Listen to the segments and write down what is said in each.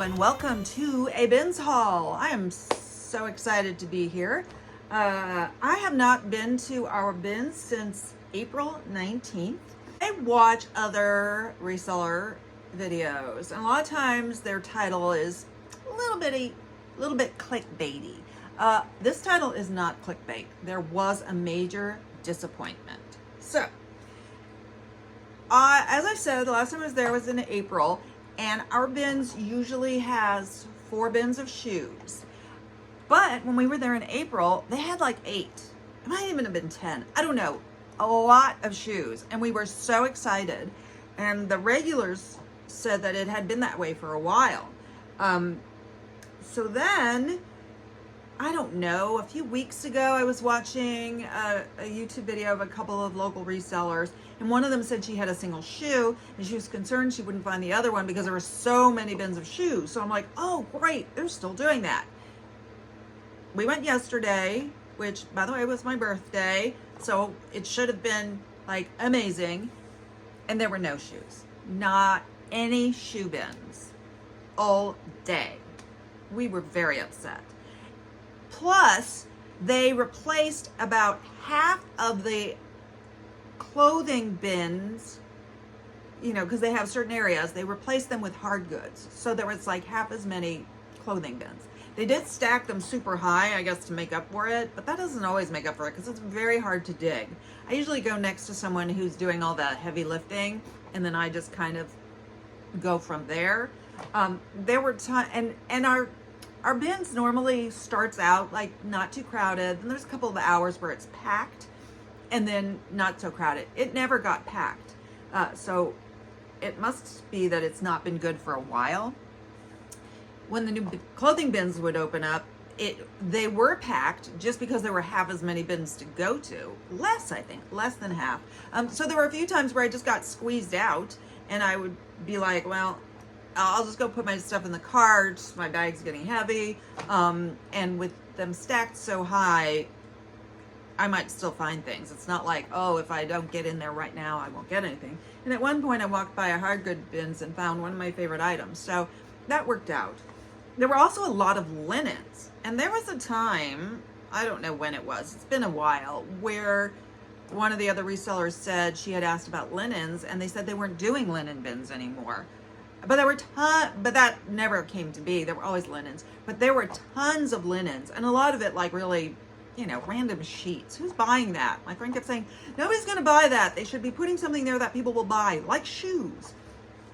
And welcome to a bins haul. I am so excited to be here. I have not been to our bins since April 19th. I watch other reseller videos, and a lot of times their title is a little bit clickbaity. This title is not clickbait. There was a major disappointment. So, as I said, the last time I was there was in April, and our bins usually has 4 bins of shoes. But when we were there in April, they had like 8. It might even have been 10. I don't know. A lot of shoes. And we were so excited. And the regulars said that it had been that way for a while. So then, I don't know, a few weeks ago I was watching a YouTube video of a couple of local resellers, and one of them said she had a single shoe and she was concerned she wouldn't find the other one because there were so many bins of shoes. So I'm like, oh great, they're still doing that. We went yesterday, which by the way was my birthday, so it should have been like amazing, and there were no shoes. Not any shoe bins all day. We were very upset. Plus, they replaced about half of the clothing bins, you know, because they have certain areas, they replaced them with hard goods. So there was like half as many clothing bins. They did stack them super high, I guess, to make up for it, but that doesn't always make up for it because it's very hard to dig. I usually go next to someone who's doing all the heavy lifting, and then I just kind of go from there. There were and our bins normally starts out like not too crowded, and there's a couple of hours where it's packed and then not so crowded. It never got packed. So it must be that it's not been good for a while. When the new clothing bins would open up, they were packed just because there were half as many bins to go to. Less, I think, less than half. So there were a few times where I just got squeezed out, and I would be like, well, I'll just go put my stuff in the cart. My bag's getting heavy. And with them stacked so high, I might still find things. It's not like, oh, if I don't get in there right now, I won't get anything. And at one point I walked by a hard good bins and found one of my favorite items. So that worked out. There were also a lot of linens. And there was a time, I don't know when it was, it's been a while, where one of the other resellers said she had asked about linens, and they said they weren't doing linen bins anymore. But there were but that never came to be. There were always linens, but there were tons of linens, and a lot of it like really, you know, random sheets. Who's buying that? My friend kept saying, nobody's going to buy that. They should be putting something there that people will buy, like shoes.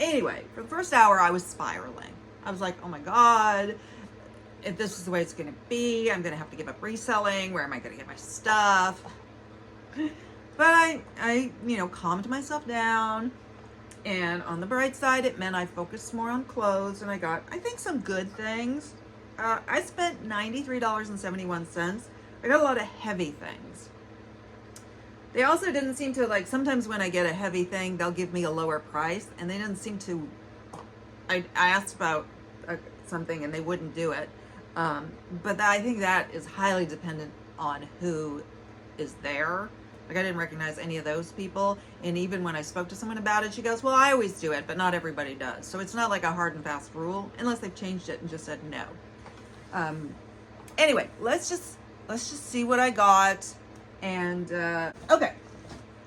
Anyway, for the first hour, I was spiraling. I was like, oh my God, if this is the way it's going to be, I'm going to have to give up reselling. Where am I going to get my stuff? But I, you know, calmed myself down. And on the bright side, it meant I focused more on clothes, and I got, I think, some good things. I spent $93.71. I got a lot of heavy things. They also didn't seem to, like, sometimes when I get a heavy thing, they'll give me a lower price, and they didn't seem to, I asked about something, and they wouldn't do it. But I think that is highly dependent on who is there. Like, I didn't recognize any of those people. And even when I spoke to someone about it, she goes, well, I always do it, but not everybody does. So it's not like a hard and fast rule, unless they've changed it and just said no. Anyway, let's just see what I got. And, okay.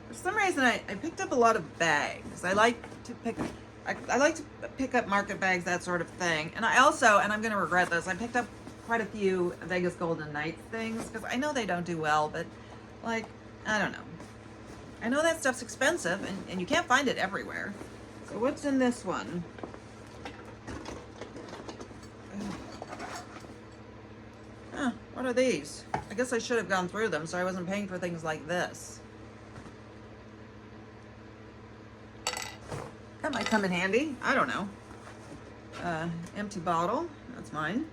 For some reason, I picked up a lot of bags. I like to pick up market bags, that sort of thing. And I also, and I'm going to regret this, I picked up quite a few Vegas Golden Knights things, because I know they don't do well, but, like, I don't know. I know that stuff's expensive, and you can't find it everywhere. So what's in this one? Huh, what are these? I guess I should have gone through them so I wasn't paying for things like this. That might come in handy. I don't know. Empty bottle. That's mine.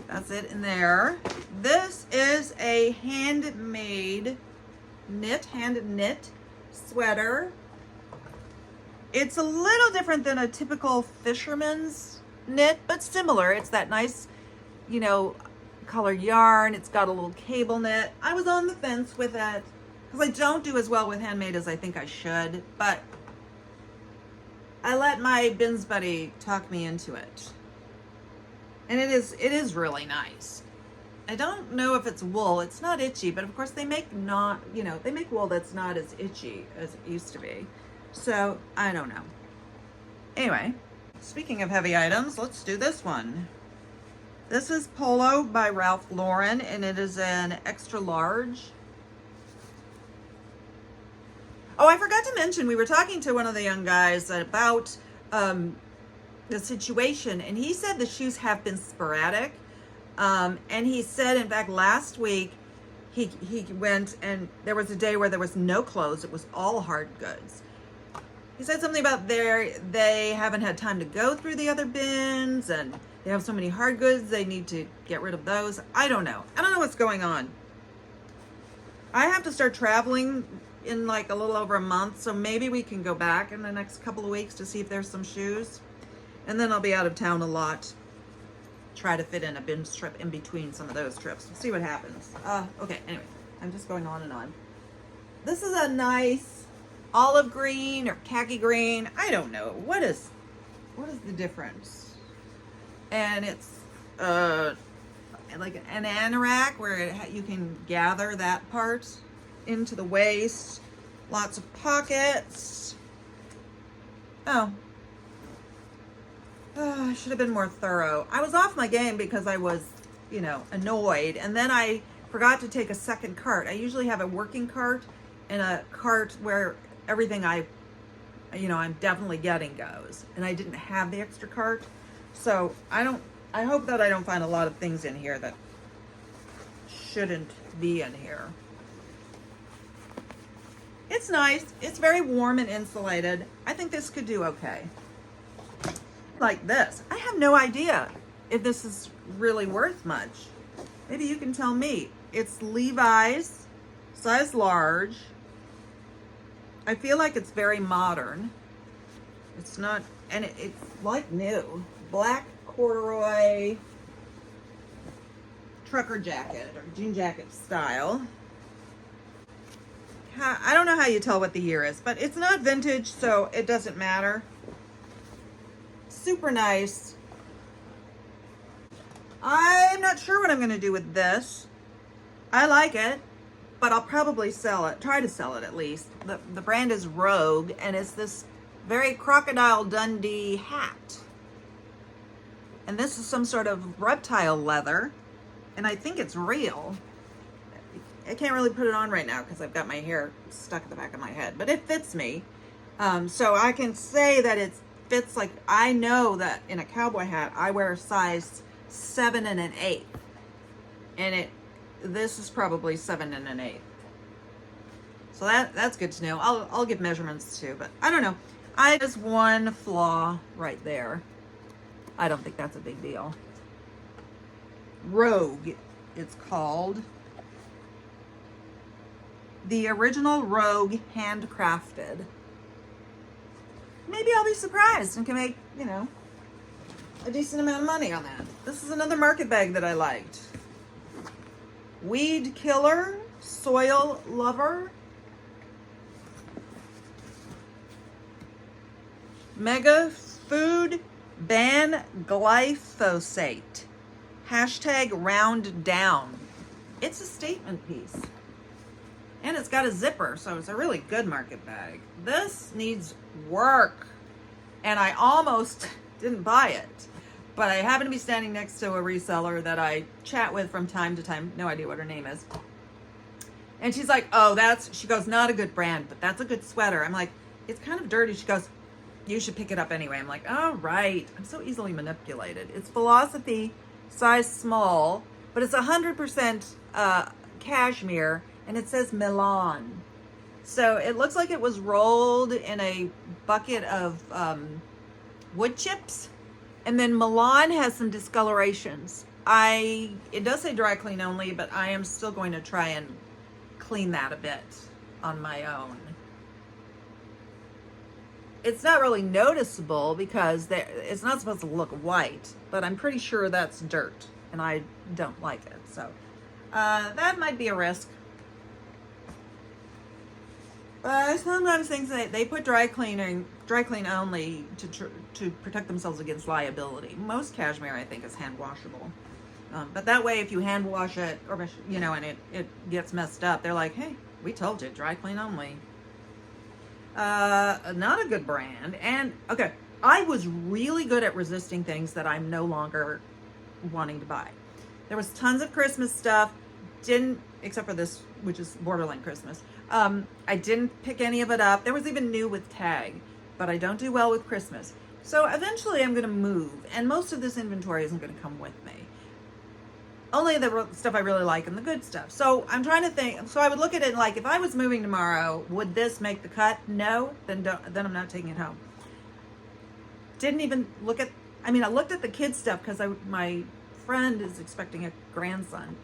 That's it in there. This is a hand knit sweater. It's a little different than a typical fisherman's knit, but similar. It's that nice, you know, colored yarn. It's got a little cable knit. I was on the fence with it because I don't do as well with handmade as I think I should, but I let my bins buddy talk me into it. And it is really nice. I don't know if it's wool. It's not itchy, but of course they make they make wool that's not as itchy as it used to be. So I don't know. Anyway, speaking of heavy items, let's do this one. This is Polo by Ralph Lauren, and it is an extra large. Oh, I forgot to mention, we were talking to one of the young guys about the situation, and he said the shoes have been sporadic. And he said, in fact, last week he went and there was a day where there was no clothes. It was all hard goods. He said something about they haven't had time to go through the other bins, and they have so many hard goods, they need to get rid of those. I don't know what's going on. I have to start traveling in like a little over a month, so maybe we can go back in the next couple of weeks to see if there's some shoes. And then I'll be out of town a lot. Try to fit in a bins trip in between some of those trips. We'll see what happens. Okay, anyway, I'm just going on and on. This is a nice olive green or khaki green. I don't know. What is the difference? And it's like an anorak where you can gather that part into the waist. Lots of pockets. I should have been more thorough. I was off my game because I was, annoyed. And then I forgot to take a second cart. I usually have a working cart and a cart where everything I'm definitely getting goes. And I didn't have the extra cart. So I hope that I don't find a lot of things in here that shouldn't be in here. It's nice. It's very warm and insulated. I think this could do okay. Like this. I have no idea if this is really worth much. Maybe you can tell me. It's Levi's, size large. I feel like it's very modern. It's not, and it's like new. Black corduroy trucker jacket or jean jacket style. I don't know how you tell what the year is, but it's not vintage, so it doesn't matter. Super nice. I'm not sure what I'm going to do with this. I like it, but I'll probably sell it. Try to sell it at least. The brand is Rogue, and it's this very Crocodile Dundee hat. And this is some sort of reptile leather, and I think it's real. I can't really put it on right now because I've got my hair stuck at the back of my head, but it fits me. So I can say that it fits. Like, I know that in a cowboy hat, I wear a size 7 1/8. And this is probably 7 1/8. So that's good to know. I'll give measurements too, but I don't know. There's one flaw right there. I don't think that's a big deal. Rogue, it's called. The original Rogue handcrafted. Maybe I'll be surprised and can make, a decent amount of money on that. This is another market bag that I liked. Weed Killer, Soil Lover. Mega Food Ban Glyphosate. Hashtag round down. It's a statement piece. And it's got a zipper, so it's a really good market bag. This needs work. And I almost didn't buy it. But I happen to be standing next to a reseller that I chat with from time to time. No idea what her name is. And she's like, she goes, not a good brand, but that's a good sweater. I'm like, it's kind of dirty. She goes, you should pick it up anyway. I'm like, all right. I'm so easily manipulated. It's Philosophy, size small, but it's 100% cashmere. And it says Milan. So it looks like it was rolled in a bucket of wood chips. And then Milan has some discolorations. It does say dry clean only, but I am still going to try and clean that a bit on my own. It's not really noticeable because it's not supposed to look white, but I'm pretty sure that's dirt and I don't like it. So that might be a risk. Sometimes things they put dry clean only to protect themselves against liability. Most cashmere, I think, is hand washable. But that way, if you hand wash it, or you know, and it gets messed up, they're like, hey, we told you, dry clean only. Not a good brand. And okay, I was really good at resisting things that I'm no longer wanting to buy. There was tons of Christmas stuff. Except for this, which is borderline Christmas. I didn't pick any of it up. There was even new with tag, but I don't do well with Christmas. So eventually I'm going to move, and most of this inventory isn't going to come with me. Only the stuff I really like and the good stuff. So I'm trying to think. So I would look at it like, if I was moving tomorrow, would this make the cut? No, then I'm not taking it home. Didn't even look at. I mean, I looked at the kids stuff because my friend is expecting a grandson,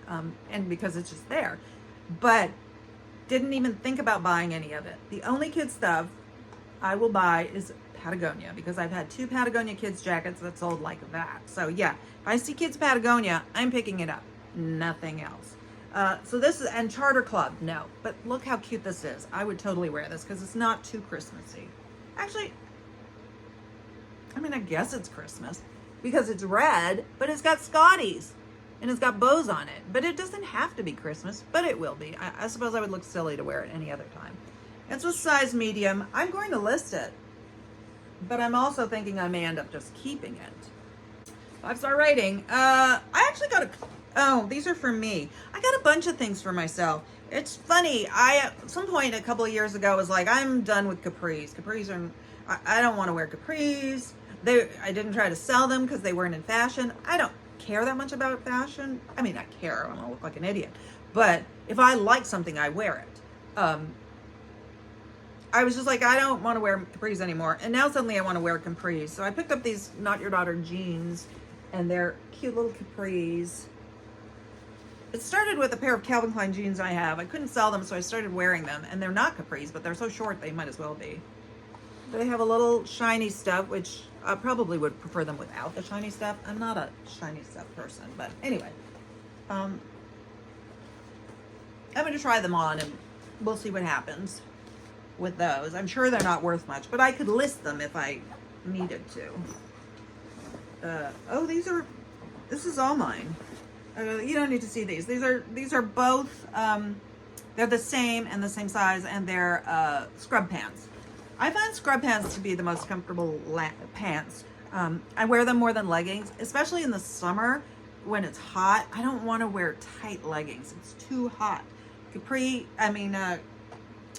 and because it's just there, but didn't even think about buying any of it. The only kids stuff I will buy is Patagonia, because I've had 2 Patagonia kids jackets that sold like that. So yeah, if I see kids Patagonia, I'm picking it up. Nothing else. So this is, and Charter Club, no. But look how cute this is. I would totally wear this because it's not too Christmassy. Actually, I mean, I guess it's Christmas because it's red, but it's got Scotties and it's got bows on it. But it doesn't have to be Christmas, but it will be. I suppose I would look silly to wear it any other time. It's a size medium. I'm going to list it, but I'm also thinking I may end up just keeping it. 5-star rating. I actually got oh, these are for me. I got a bunch of things for myself. It's funny. At some point a couple of years ago was like, I'm done with capris. Capris are, I don't want to wear capris. I didn't try to sell them because they weren't in fashion. I don't care that much about fashion. I mean, I care. I'm gonna look like an idiot. But if I like something, I wear it. I was just like, I don't want to wear capris anymore. And now suddenly I want to wear capris. So I picked up these Not Your Daughter jeans, and they're cute little capris. It started with a pair of Calvin Klein jeans I have. I couldn't sell them, so I started wearing them. And they're not capris, but they're so short they might as well be. They have a little shiny stuff, which I probably would prefer them without the shiny stuff. I'm not a shiny stuff person, but anyway. I'm going to try them on, and we'll see what happens with those. I'm sure they're not worth much, but I could list them if I needed to. Oh, this is all mine. You don't need to see these. These are both, they're the same and the same size, and they're scrub pants. I find scrub pants to be the most comfortable pants. I wear them more than leggings, especially in the summer when it's hot. I don't want to wear tight leggings. It's too hot.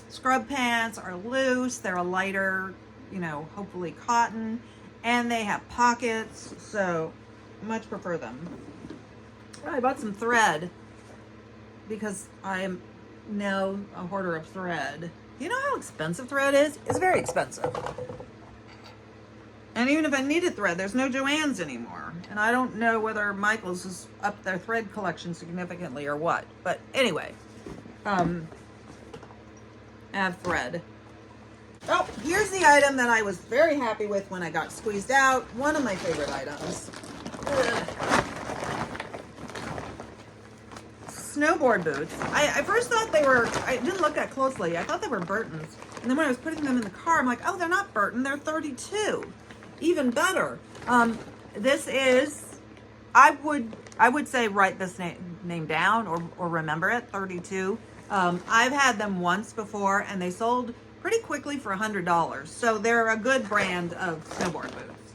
Scrub pants are loose. They're a lighter, hopefully cotton, and they have pockets, so much prefer them. I bought some thread because I am now a hoarder of thread. You know how expensive thread is? It's very expensive. And even if I needed thread, there's no Joann's anymore. And I don't know whether Michael's has upped their thread collection significantly or what. But anyway, I have thread. Oh, here's the item that I was very happy with when I got squeezed out. One of my favorite items. Snowboard boots. I first thought I didn't look that closely. I thought they were Burton's. And then when I was putting them in the car, I'm like, oh, they're not Burton. They're 32. Even better. This is, I would say write this name down or remember it, 32. I've had them once before, and they sold pretty quickly for $100. So they're a good brand of snowboard boots.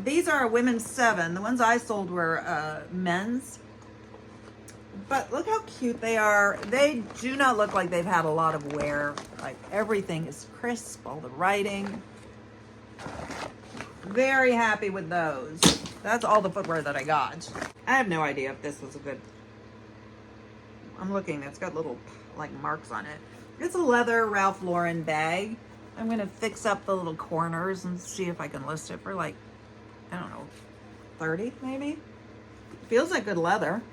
These are a women's 7. The ones I sold were men's. But look how cute they are. They do not look like they've had a lot of wear. Like, everything is crisp, all the writing. Very happy with those. That's all the footwear that I got. I have no idea if this was a good... I'm looking, it's got little marks on it. It's a leather Ralph Lauren bag. I'm gonna fix up the little corners and see if I can list it for I don't know, 30 maybe? Feels like good leather.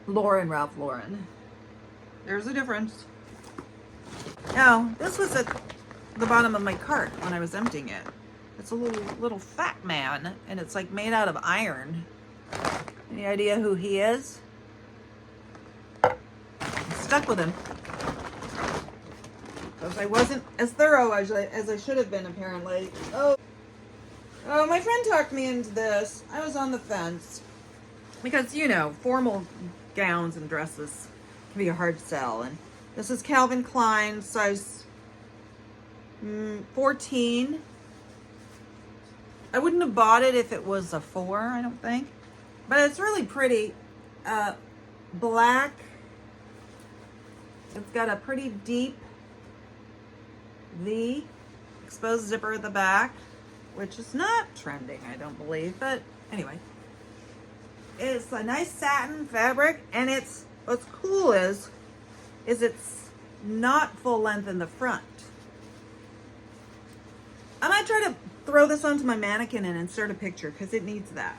Ralph Lauren. There's a difference. Now, this was at the bottom of my cart when I was emptying it. It's a little fat man, and it's made out of iron. Any idea who he is? stuck with him. Because I wasn't as thorough as I should have been, apparently. Oh, my friend talked me into this. I was on the fence. Because, you know, formal gowns and dresses can be a hard sell. And this is Calvin Klein, size 14. I wouldn't have bought it if it was a 4, I don't think. But it's really pretty. Black. It's got a pretty deep V, exposed zipper at the back, which is not trending, I don't believe. But anyway, it's a nice satin fabric, and what's cool is it's not full length in the front. I might try to throw this onto my mannequin and insert a picture because it needs that.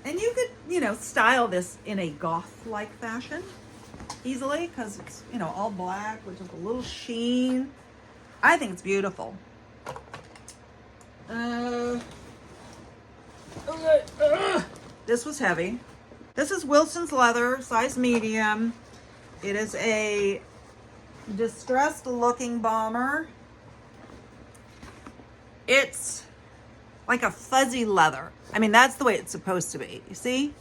And you could, you know, style this in a goth-like fashion easily because it's, you know, all black with just a little sheen. I think it's beautiful. This was heavy. This is Wilson's leather, size medium. It is a distressed looking bomber. It's like a fuzzy leather. I mean, that's the way it's supposed to be. You see?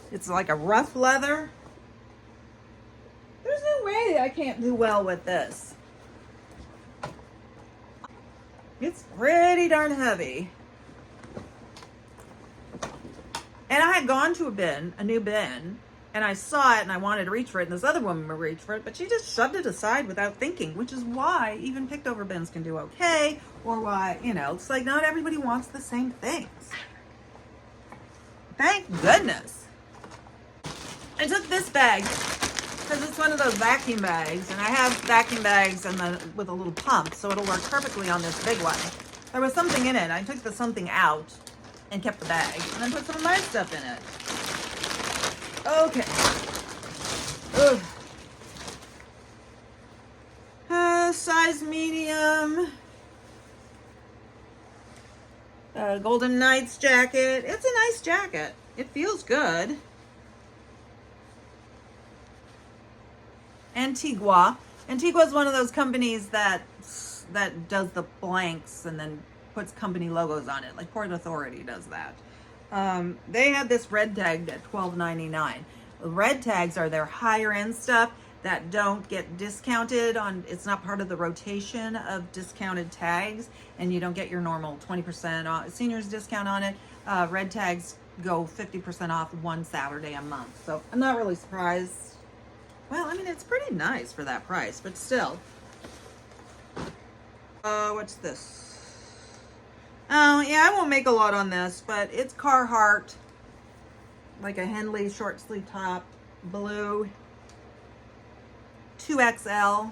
It's like a rough leather. There's no way I can't do well with this. It's pretty darn heavy. And I had gone to a new bin, and I saw it and I wanted to reach for it, and this other woman would reach for it, but she just shoved it aside without thinking, which is why even picked over bins can do okay, or why, you know, it's like not everybody wants the same things. Thank goodness. I took this bag because it's one of those vacuum bags, and I have vacuum bags with a little pump, so it'll work perfectly on this big one. There was something in it. I took the something out and kept the bag, and then put some of my stuff in it. Okay. Size medium. Golden Knights jacket. It's a nice jacket. It feels good. Antigua. Antigua is one of those companies that does the blanks and then puts company logos on it, like Port Authority does that. They had this red tagged at $12.99. Red tags are their higher end stuff that don't get discounted on. It's not part of the rotation of discounted tags, and you don't get your normal 20% off seniors discount on it. Red tags go 50% off one Saturday a month, so I'm not really surprised. Well, I mean, it's pretty nice for that price, but still. What's this? Oh, yeah, I won't make a lot on this, but it's Carhartt, like a Henley short sleeve top, blue, 2XL.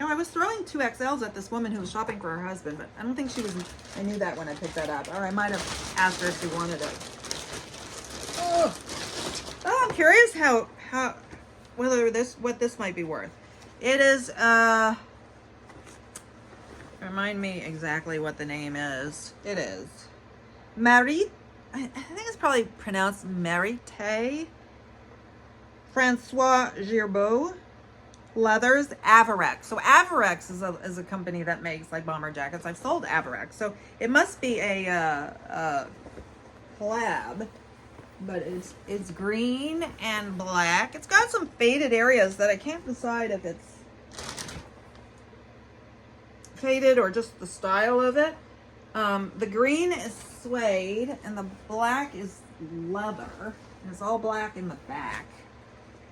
Oh, I was throwing 2XLs at this woman who was shopping for her husband, but I don't think she was, I knew that when I picked that up. Or I might have asked her if she wanted it. Oh, I'm curious what this might be worth. It is, remind me exactly what the name is. It is Marie. I think it's probably pronounced Marite. Francois Girbeau Leathers, Avarex. So Avarex is a company that makes like bomber jackets. I've sold Avarex, so it must be a collab. But it's green and black. It's got some faded areas that I can't decide if it's faded or just the style of it. The green is suede and the black is leather. And it's all black in the back.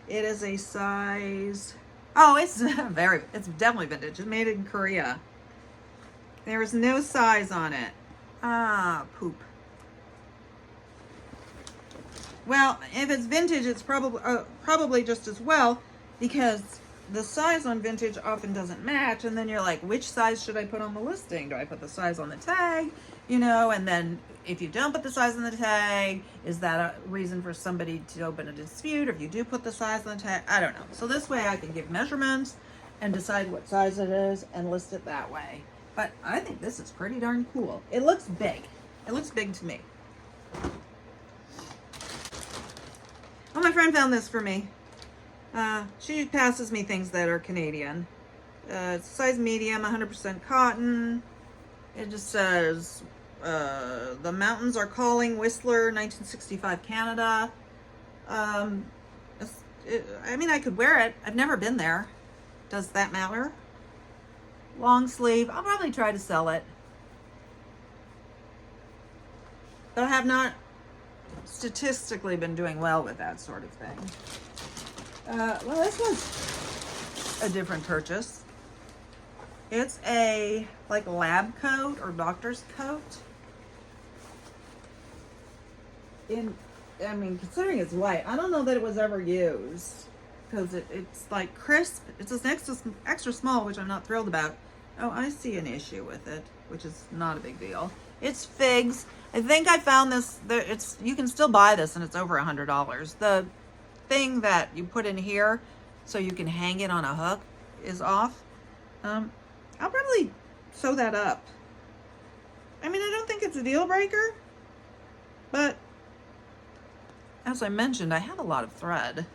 It is a size, oh, it's definitely vintage. It's made in Korea. There is no size on it. Ah, poop. Well, if it's vintage, it's probably just as well, because the size on vintage often doesn't match, and then you're like, which size should I put on the listing? Do I put the size on the tag? You know, and then if you don't put the size on the tag, is that a reason for somebody to open a dispute? Or if you do put the size on the tag, I don't know. So this way I can give measurements and decide what size it is and list it that way. But I think this is pretty darn cool. It looks big. It looks big to me. my friend found this for me. She passes me things that are Canadian. It's size medium, 100% cotton. It just says, the mountains are calling, Whistler, 1965 Canada. I mean, I could wear it. I've never been there. Does that matter? Long sleeve. I'll probably try to sell it. But I have not statistically been doing well with that sort of thing. Well, this was a different purchase. It's a like lab coat or doctor's coat. I mean, considering it's white, I don't know that it was ever used because it's like crisp. It's just extra small, which I'm not thrilled about. Oh, I see an issue with it, which is not a big deal. It's figs. I think I found this. You can still buy this, and it's over $100. The thing that you put in here so you can hang it on a hook is off. I'll probably sew that up. I mean, I don't think it's a deal breaker, but as I mentioned, I have a lot of thread,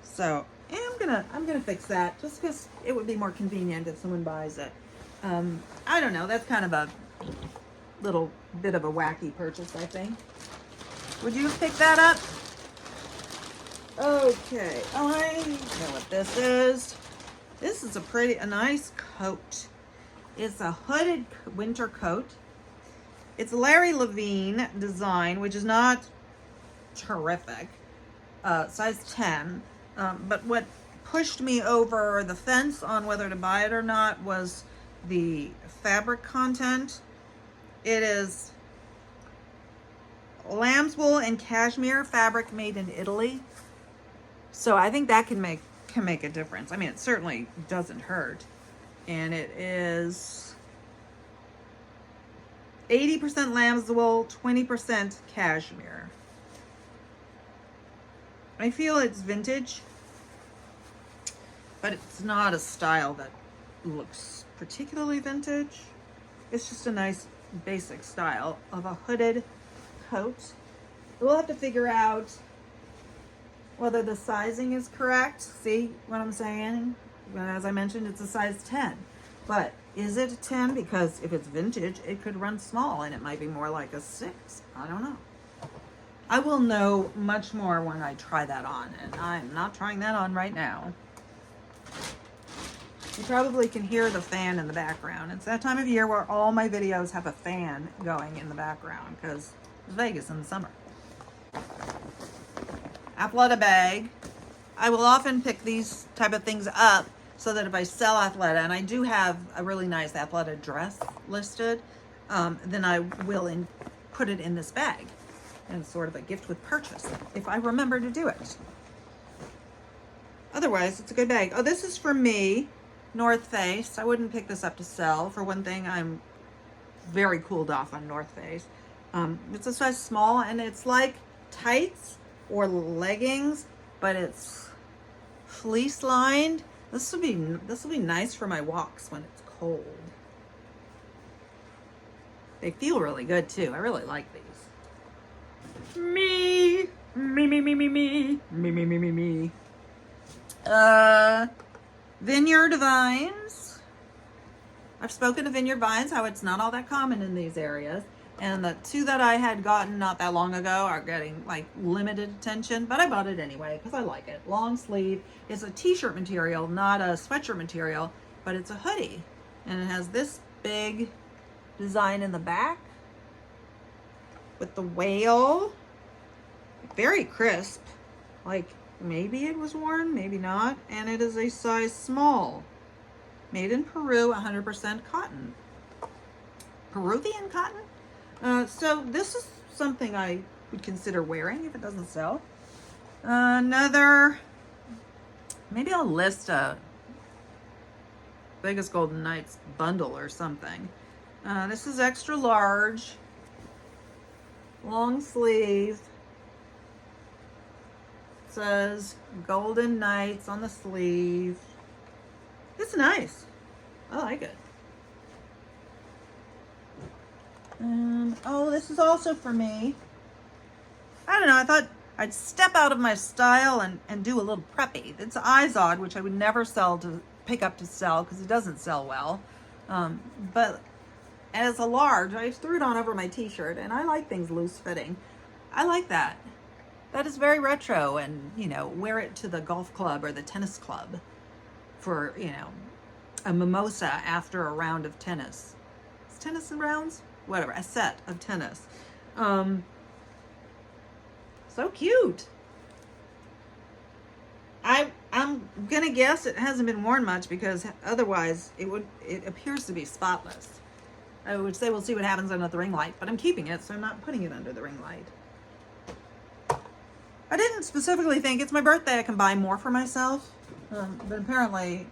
so I'm gonna fix that just because it would be more convenient if someone buys it. I don't know. That's kind of a little bit of a wacky purchase, I think. Would you pick that up? Okay. Oh, I know what this is. This is a nice coat. It's a hooded winter coat. It's Larry Levine design, which is not terrific. Size 10. But what pushed me over the fence on whether to buy it or not was the fabric content. It is lamb's wool and cashmere fabric made in Italy. So I think that can make a difference. I mean, it certainly doesn't hurt. And it is 80% lamb's wool, 20% cashmere. I feel it's vintage, but it's not a style that looks particularly vintage. It's just a nice basic style of a hooded coat. We'll have to figure out whether the sizing is correct. See what I'm saying? As I mentioned, it's a size 10. But is it a 10? Because if it's vintage, it could run small and it might be more like a 6. I don't know. I will know much more when I try that on, and I'm not trying that on right now. You probably can hear the fan in the background. It's that time of year where all my videos have a fan going in the background because it's Vegas in the summer. Athleta bag. I will often pick these type of things up so that if I sell Athleta, and I do have a really nice Athleta dress listed, then I will put it in this bag. And it's sort of a gift with purchase if I remember to do it. Otherwise, it's a good bag. Oh, this is for me, North Face. I wouldn't pick this up to sell. For one thing, I'm very cooled off on North Face. It's a size small, and it's like tights or leggings, but it's fleece lined. This will be nice for my walks when it's cold. They feel really good too. I really like these. Me. Vineyard vines. I've spoken to vineyard vines, how it's not all that common in these areas. And the two that I had gotten not that long ago are getting like limited attention, but I bought it anyway because I like it. Long sleeve. It's a t-shirt material, not a sweatshirt material, but it's a hoodie. And it has this big design in the back with the whale. Very crisp. Like maybe it was worn, maybe not. And it is a size small. Made in Peru, 100% cotton. Peruvian cotton? So this is something I would consider wearing if it doesn't sell. Maybe I'll list a Vegas Golden Knights bundle or something. This is extra large, long sleeve. It says Golden Knights on the sleeve. It's nice. I like it. Oh, this is also for me. I don't know. I thought I'd step out of my style and do a little preppy. It's Izod, which I would never pick up to sell because it doesn't sell well. But as a large, I threw it on over my t-shirt, and I like things loose fitting. I like that. That is very retro, and wear it to the golf club or the tennis club for, a mimosa after a round of tennis. Is tennis in rounds? Whatever, a set of tennis. So cute. I'm gonna guess it hasn't been worn much because otherwise it appears to be spotless. I would say we'll see what happens under the ring light, but I'm keeping it, so I'm not putting it under the ring light. I didn't specifically think it's my birthday, I can buy more for myself, but apparently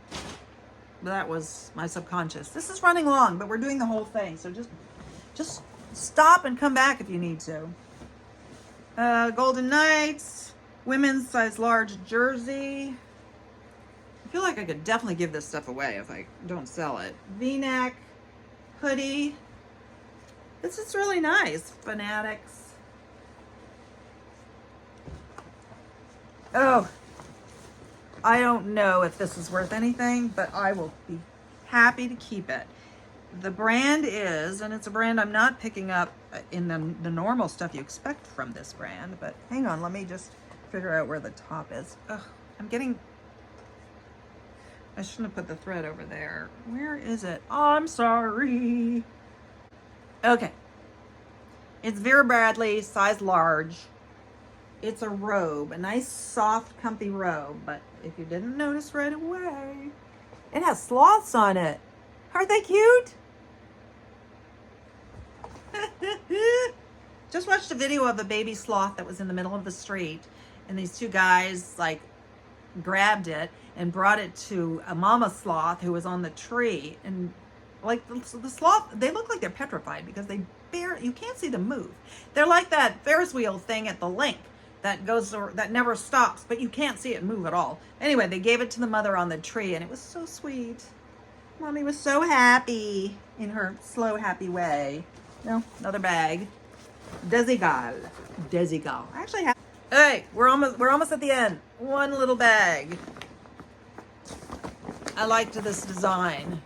that was my subconscious. This is running long, but we're doing the whole thing, so just stop and come back if you need to. Golden Knights, women's size large jersey. I feel like I could definitely give this stuff away if I don't sell it. V-neck, hoodie. This is really nice. Fanatics. Oh, I don't know if this is worth anything, but I will be happy to keep it. The brand is, and it's a brand I'm not picking up in the normal stuff you expect from this brand, but hang on, let me just figure out where the top is. Ugh, I shouldn't have put the thread over there. Where is it? Oh, I'm sorry. Okay. It's Vera Bradley, size large. It's a robe, a nice, soft, comfy robe, but if you didn't notice right away, it has sloths on it. Aren't they cute? Just watched a video of a baby sloth that was in the middle of the street, and these two guys grabbed it and brought it to a mama sloth who was on the tree, and the sloth, they look like they're petrified because you can't see them move. They're like that Ferris wheel thing at the link that never stops, but you can't see it move at all. Anyway, they gave it to the mother on the tree, and it was so sweet. Mommy was so happy in her slow, happy way. No, another bag. Desigal. I actually have. Hey, we're almost at the end. One little bag. I liked this design.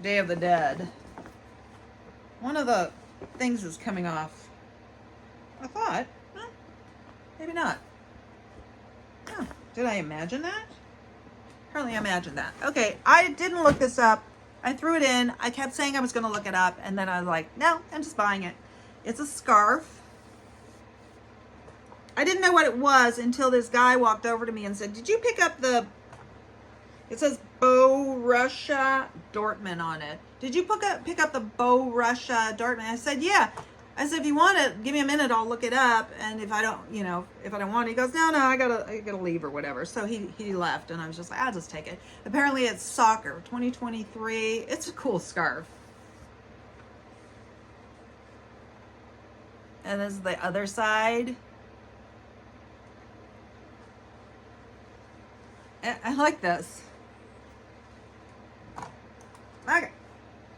Day of the Dead. One of the things is coming off. I thought, maybe not. Oh, did I imagine that? Apparently I imagined that. Okay, I didn't look this up. I threw it in. I kept saying I was going to look it up, and then I was like, no, I'm just buying it. It's a scarf. I didn't know what it was until this guy walked over to me and said, did you pick up it says Bow Russia Dortmund on it. Did you pick up the Bow Russia Dortmund? I said, yeah. I said, if you want it, give me a minute, I'll look it up. And if I don't want it, he goes, no, I gotta leave or whatever. So he left, and I was just like, I'll just take it. Apparently it's soccer, 2023. It's a cool scarf. And this is the other side. I like this. Okay.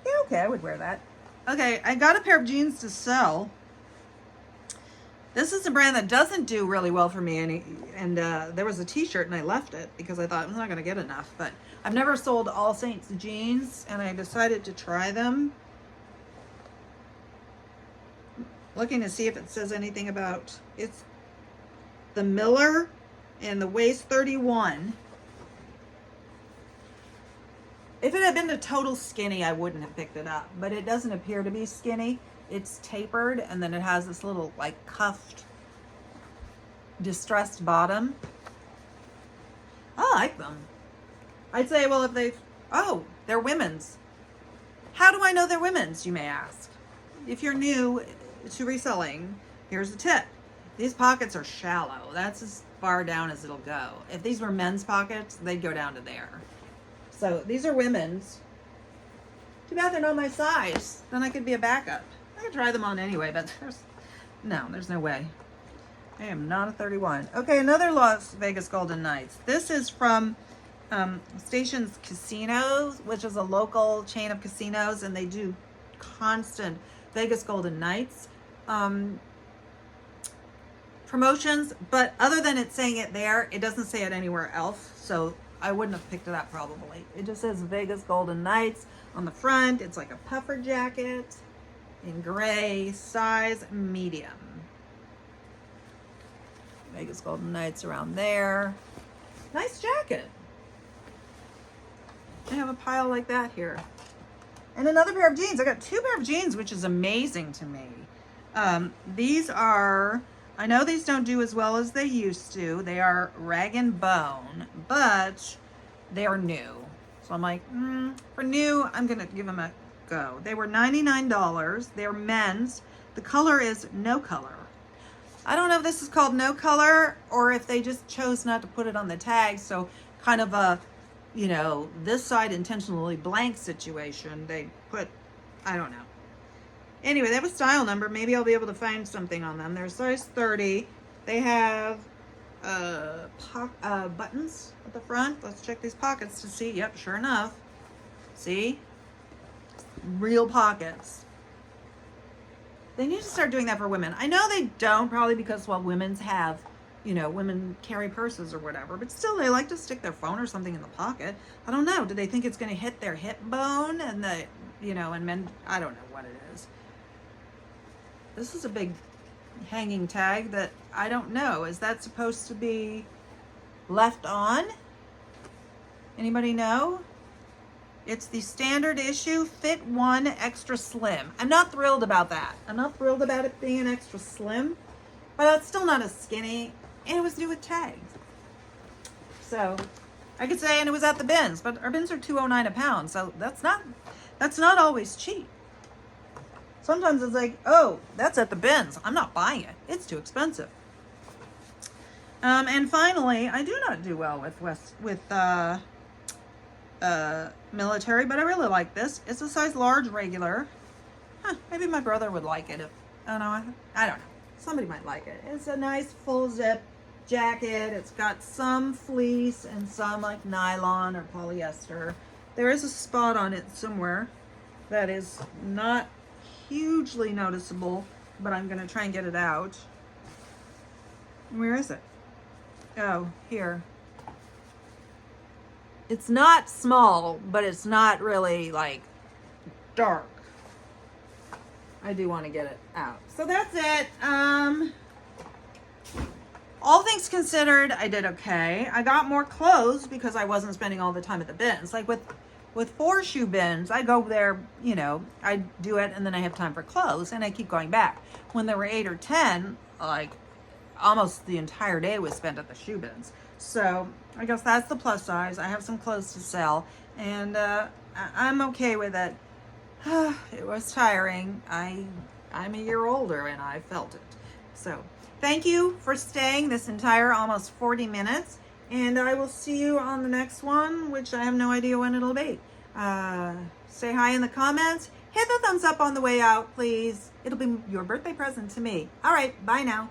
Yeah, okay, I would wear that. Okay, I got a pair of jeans to sell. This is a brand that doesn't do really well for me, and there was a t-shirt and I left it because I thought I'm not going to get enough, but I've never sold All Saints jeans, and I decided to try them. Looking to see if it says anything about, it's the Miller and the waist 31. If it had been a total skinny, I wouldn't have picked it up, but it doesn't appear to be skinny. It's tapered, and then it has this little cuffed, distressed bottom. I like them. I'd say, well, they're women's. How do I know they're women's, you may ask? If you're new to reselling, here's a tip. These pockets are shallow. That's as far down as it'll go. If these were men's pockets, they'd go down to there. So these are women's. Too bad they're not my size. Then I could be a backup. I could try them on anyway, but there's no way. I am not a 31. Okay, another Las Vegas Golden Knights. This is from Stations Casinos, which is a local chain of casinos, and they do constant Vegas Golden Knights. promotions, but other than it saying it there, it doesn't say it anywhere else. So I wouldn't have picked it up probably. It just says Vegas Golden Knights on the front. It's like a puffer jacket in gray, size medium. Vegas Golden Knights around there. Nice jacket. I have a pile like that here. And another pair of jeans. I got 2 pair of jeans, which is amazing to me. These are, I know these don't do as well as they used to. They are rag and bone, but they are new. So I'm like, for new, I'm gonna give them a go. They were $99. They're men's. The color is no color. I don't know if this is called no color or if they just chose not to put it on the tag. So kind of a, you know, this side intentionally blank situation. They put, I don't know. Anyway, they have a style number. Maybe I'll be able to find something on them. They're size 30. They have buttons at the front. Let's check these pockets to see. Yep, sure enough. See? Real pockets. They need to start doing that for women. I know they don't, probably because, well, women's have, you know, women carry purses or whatever, but still they like to stick their phone or something in the pocket. I don't know. Do they think it's going to hit their hip bone and the, you know, and men, I don't know what it is. This is a big hanging tag that I don't know. Is that supposed to be left on? Anybody know? It's the standard issue Fit 1 Extra Slim. I'm not thrilled about that. I'm not thrilled about it being an extra slim, but it's still not as skinny, and it was new with tags. So I could say, and it was at the bins, but our bins are $2.09 a pound, so that's not always cheap. Sometimes it's like, oh, that's at the bins. I'm not buying it. It's too expensive. And finally, I do not do well with military, but I really like this. It's a size large regular. Maybe my brother would like it. I don't know. Somebody might like it. It's a nice full zip jacket. It's got some fleece and some like nylon or polyester. There is a spot on it somewhere that is not hugely noticeable, but I'm gonna try and get it out. Where is it? Oh, here. It's not small, but it's not really like dark. I do want to get it out. So that's it. All things considered, I did okay. I got more clothes because I wasn't spending all the time at the bins. Like with 4 shoe bins, I go there, you know, I do it and then I have time for clothes and I keep going back. When there were 8 or 10, like almost the entire day was spent at the shoe bins. So I guess that's the plus size. I have some clothes to sell and I'm okay with it. It was tiring. I'm a year older and I felt it. So thank you for staying this entire almost 40 minutes. And I will see you on the next one, which I have no idea when it'll be. Say hi in the comments. Hit the thumbs up on the way out, please. It'll be your birthday present to me. All right, bye now.